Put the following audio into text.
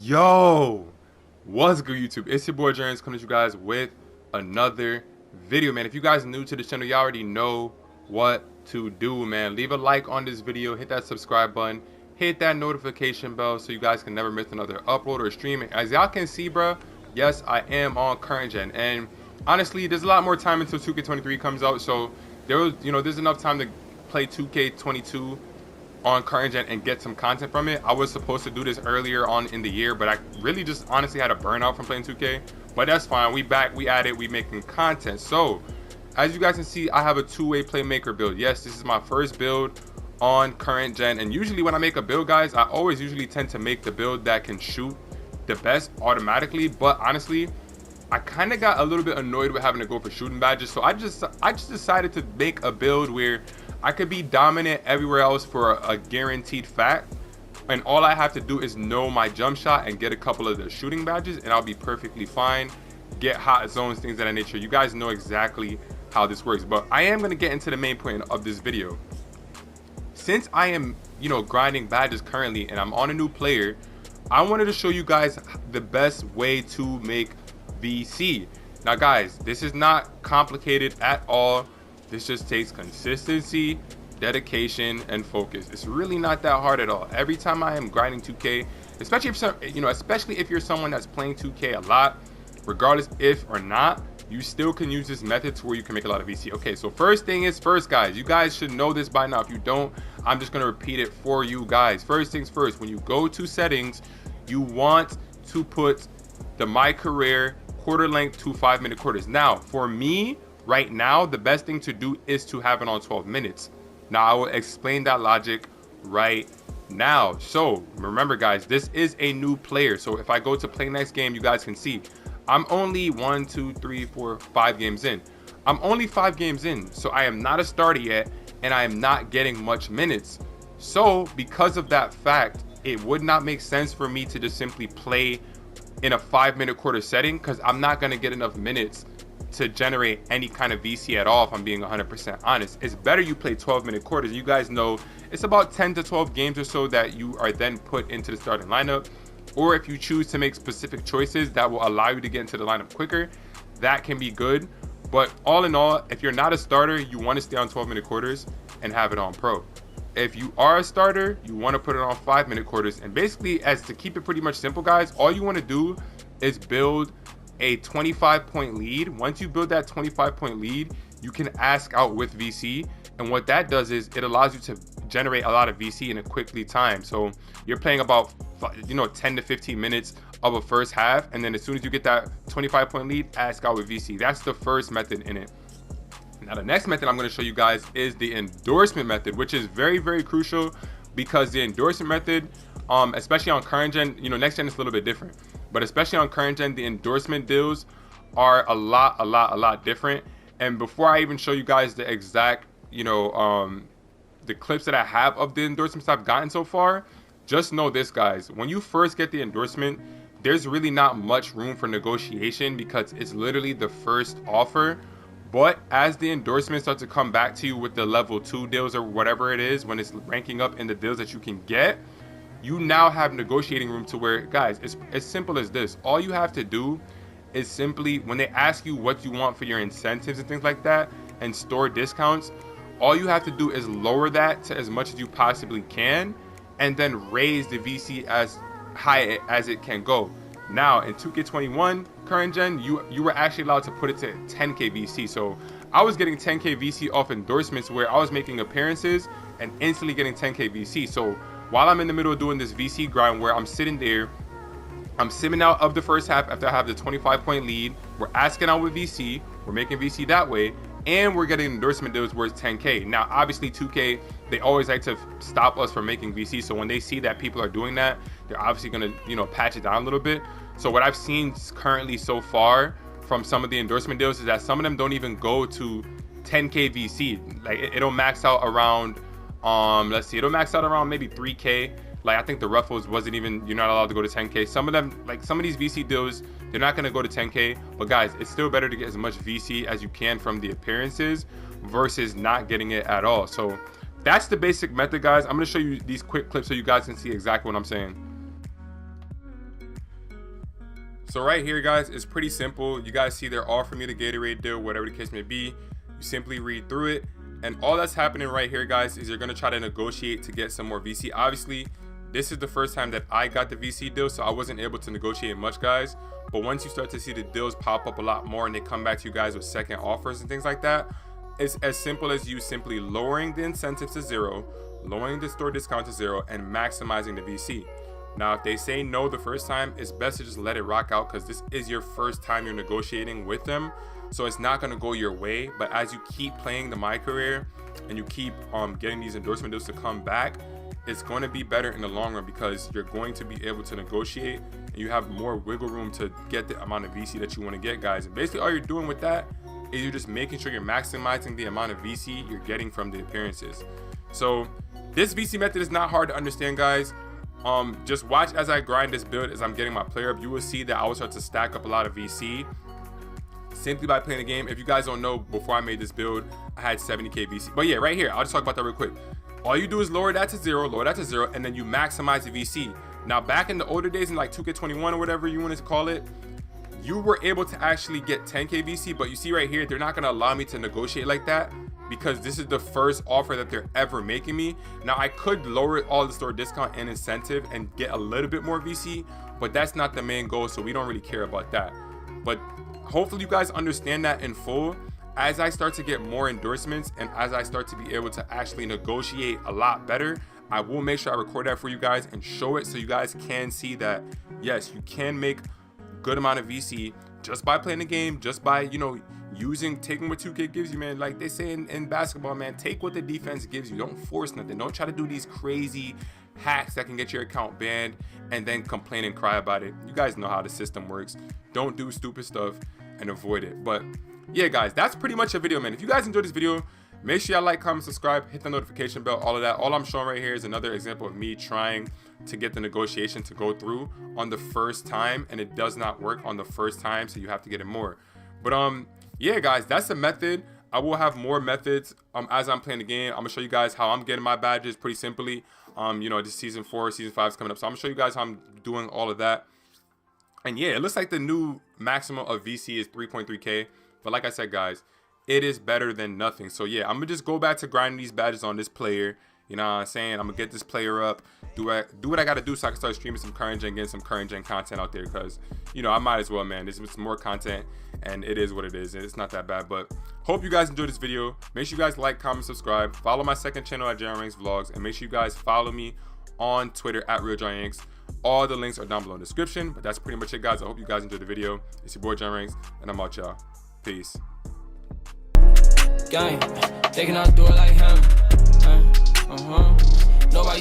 Yo, what's good YouTube? It's your boy James coming to you guys with another video, man. If you guys are new to the channel, you already know what to do, man. Leave a like on this video, hit that subscribe button, hit that notification bell so you guys can never miss another upload or stream. As y'all can see, bro, yes, I am on current gen, and honestly, there's a lot more time until 2K23 comes out, so there's enough time to play 2K22 on current gen and get some content from it. I was supposed to do this earlier on in the year, but I really just honestly had a burnout from playing 2K. But that's fine. We back, we at it, we making content. So as you guys can see, I have a two-way playmaker build. Yes, this is my first build on current gen, and usually when I make a build, guys, I always usually tend to make the build that can shoot the best automatically. But honestly, I kind of got a little bit annoyed with having to go for shooting badges, so I just decided to make a build where I could be dominant everywhere else for a guaranteed fact, and all I have to do is know my jump shot and get a couple of the shooting badges, and I'll be perfectly fine. Get hot zones, things of that nature. You guys know exactly how this works, but I am going to get into the main point of this video. Since I am, grinding badges currently and I'm on a new player, I wanted to show you guys the best way to make VC. Now guys, this is not complicated at all. This just takes consistency, dedication, and focus. It's really not that hard at all. Every time I am grinding 2K, especially if you're someone that's playing 2K a lot, regardless if or not, you still can use this method to where you can make a lot of VC. Okay, so first thing is first, guys. You guys should know this by now. If you don't, I'm just gonna repeat it for you guys. First things first, when you go to settings, you want to put the My Career quarter length to 5-minute quarters. Now, for me, right now, the best thing to do is to have it on 12 minutes. Now, I will explain that logic right now. So, remember, guys, this is a new player. So, if I go to play next game, you guys can see I'm only 5 games in. I'm only 5 games in. So, I am not a starter yet, and I am not getting much minutes. So, because of that fact, it would not make sense for me to just simply play in a 5-minute quarter setting, because I'm not going to get enough minutes to generate any kind of VC at all. If I'm being 100% honest, it's better you play 12-minute quarters. You guys know it's about 10 to 12 games or so that you are then put into the starting lineup, or if you choose to make specific choices that will allow you to get into the lineup quicker, that can be good. But all in all, if you're not a starter, you want to stay on 12-minute quarters and have it on pro. If you are a starter, you want to put it on 5-minute quarters. And basically, as to keep it pretty much simple, guys, all you want to do is build a 25-point lead. Once you build that 25-point lead, you can ask out with VC, and what that does is it allows you to generate a lot of VC in a quickly time. So you're playing about 10 to 15 minutes of a first half, and then as soon as you get that 25-point lead, ask out with VC. That's the first method in it. Now the next method I'm going to show you guys is the endorsement method, which is very, very crucial, because the endorsement method, especially on current gen, next gen is a little bit different, but especially on current gen, the endorsement deals are a lot different. And before I even show you guys the exact, the clips that I have of the endorsements I've gotten so far, just know this, guys. When you first get the endorsement, there's really not much room for negotiation, because it's literally the first offer. But as the endorsements start to come back to you with the level 2 deals or whatever it is, when it's ranking up in the deals that you can get, you now have negotiating room to where, guys, it's as simple as this. All you have to do is simply, when they ask you what you want for your incentives and things like that, and store discounts, all you have to do is lower that to as much as you possibly can, and then raise the VC as high as it can go. Now in 2K21 current gen, you were actually allowed to put it to 10k VC. So I was getting 10k VC off endorsements, where I was making appearances and instantly getting 10k VC. So while I'm in the middle of doing this VC grind, where I'm sitting there, I'm simming out of the first half after I have the 25-point lead, we're asking out with VC, we're making VC that way, and we're getting endorsement deals worth 10k. Now obviously 2K, they always like to stop us from making VC, so when they see that people are doing that, they're obviously going to patch it down a little bit. So what I've seen currently so far from some of the endorsement deals is that some of them don't even go to 10k VC. Like it'll max out around it'll max out around maybe 3k. Like I think the Ruffles wasn't even, you're not allowed to go to 10k. Some of them, like some of these VC deals, they're not going to go to 10k. But guys, it's still better to get as much VC as you can from the appearances versus not getting it at all. So that's the basic method, guys. I'm going to show you these quick clips so you guys can see exactly what I'm saying. So right here, guys, it's pretty simple. You guys see they're offering me the Gatorade deal, whatever the case may be. You simply read through it, and all that's happening right here, guys, is you're gonna try to negotiate to get some more VC. Obviously, this is the first time that I got the VC deal, so I wasn't able to negotiate much, guys. But once you start to see the deals pop up a lot more and they come back to you guys with second offers and things like that, it's as simple as you simply lowering the incentive to 0, lowering the store discount to 0, and maximizing the VC. Now, if they say no the first time, it's best to just let it rock out, because this is your first time you're negotiating with them. So it's not going to go your way. But as you keep playing the My Career and you keep getting these endorsement deals to come back, it's going to be better in the long run, because you're going to be able to negotiate and you have more wiggle room to get the amount of VC that you want to get, guys. And basically all you're doing with that is you're just making sure you're maximizing the amount of VC you're getting from the appearances. So this VC method is not hard to understand, guys. Just watch as I grind this build, as I'm getting my player up. You will see that I will start to stack up a lot of VC simply by playing the game. If you guys don't know, before I made this build, I had 70k VC. But yeah, right here, I'll just talk about that real quick. All you do is lower that to 0, and then you maximize the VC. Now, back in the older days, in like 2K21 or whatever you want to call it, you were able to actually get 10k VC. But you see right here, they're not going to allow me to negotiate like that, because this is the first offer that they're ever making me. Now, I could lower all the store discount and incentive and get a little bit more VC, but that's not the main goal, so we don't really care about that. But hopefully you guys understand that in full. As I start to get more endorsements and as I start to be able to actually negotiate a lot better, I will make sure I record that for you guys and show it, so you guys can see that yes, you can make a good amount of VC just by playing the game, just by, you know, taking what 2K gives you, man. Like they say in basketball, man, take what the defense gives you. Don't force nothing. Don't try to do these crazy hacks that can get your account banned and then complain and cry about it. You guys know how the system works. Don't do stupid stuff and avoid it. But yeah, guys, that's pretty much a video, man. If you guys enjoyed this video, make sure y'all like, comment, subscribe, hit the notification bell, all of that. All I'm showing right here is another example of me trying to get the negotiation to go through on the first time, and it does not work on the first time, so you have to get it more. But yeah, guys, that's the method. I will have more methods as I'm playing the game. I'm gonna show you guys how I'm getting my badges pretty simply. You know, this season 4, season 5 is coming up, so I'm gonna show you guys how I'm doing all of that. And yeah, it looks like the new maximum of VC is 3.3k, but like I said, guys, it is better than nothing. So yeah, I'm gonna just go back to grinding these badges on this player. You know what I'm saying? I'm gonna get this player up, do what I gotta do so I can start streaming some current gen, getting some current gen content out there, because you know I might as well, man. There's some more content, and it is what it is. It's not that bad. But hope you guys enjoyed this video. Make sure you guys like, comment, subscribe, follow my second channel at Ranks Vlogs, and make sure you guys follow me on Twitter at RealJohnYanks. All the links are down below in the description. But that's pretty much it, guys. I hope you guys enjoyed the video. It's your boy Ranks, and I'm out, y'all. Peace. Gang, they cannot do it like him. Nobody